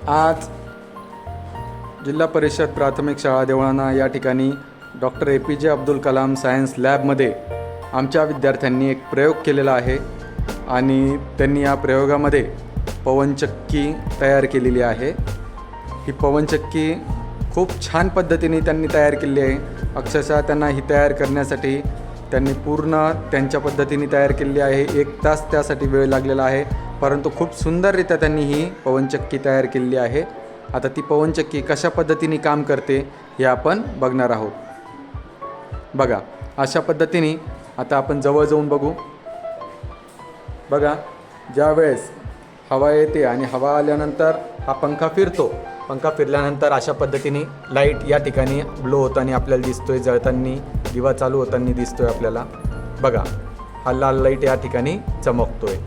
आज जिल्हा परिषद प्राथमिक शाळा देवळाणा या ठिकाणी doctor APJ Abdul Kalam science लॅबमध्ये आमच्या विद्यार्थ्यांनी एक प्रयोग केलेला आहे आणि त्यांनी या प्रयोगामध्ये पवनचक्की तयार केलेली आहे। ही पवनचक्की खूप छान पद्धतीने त्यांनी तयार केली आहे। अक्षरशः त्यांना ही तयार करण्यासाठी त्यांनी पूर्ण त्यांच्या पद्धतीने तयार केलेली आहे। 1 तास त्यासाठी वेळ लागलेला आहे, परंतु खूप सुंदररित्या त्यांनी ही पवनचक्की तयार केलेली आहे। आता ती पवनचक्की कशा पद्धतीने काम करते हे आपण बघणार आहोत। बघा, अशा पद्धतीने आता आपण जवळ जाऊन बघू। बघा, ज्या वेळेस हवा येते आणि हवा आल्यानंतर हा पंखा फिरतो। पंखा फिरल्यानंतर अशा पद्धतीने लाईट या ठिकाणी ब्लो होताना आपल्याला दिसतोय, जळताना दिवा चालू होताना दिसतोय आपल्याला। बघा, हा लाल लाईट या ठिकाणी चमकतोय।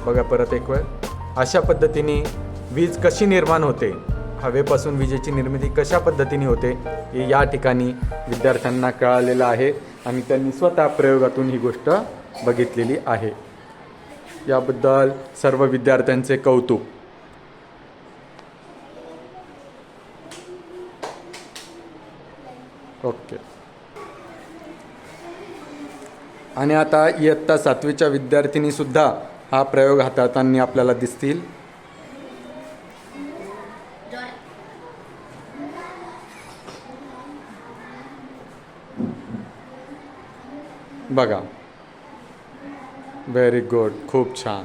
बघा परत एक वेळ, अशा पद्धतीने वीज कशी निर्माण होते, हवेपासून विजेची निर्मिती कशा पद्धतीने होते हे या ठिकाणी विद्यार्थ्यांना कळालेलं आहे आणि त्यांनी स्वतः प्रयोगातून ही गोष्ट बघितलेली आहे। याबद्दल सर्व विद्यार्थ्यांचे कौतुक। ओके। आणि आता इयत्ता 7वीच्या विद्यार्थिनी सुद्धा हा प्रयोग हाताळताना आपल्याला दिसतील। बघा, व्हेरी गुड, खूप छान।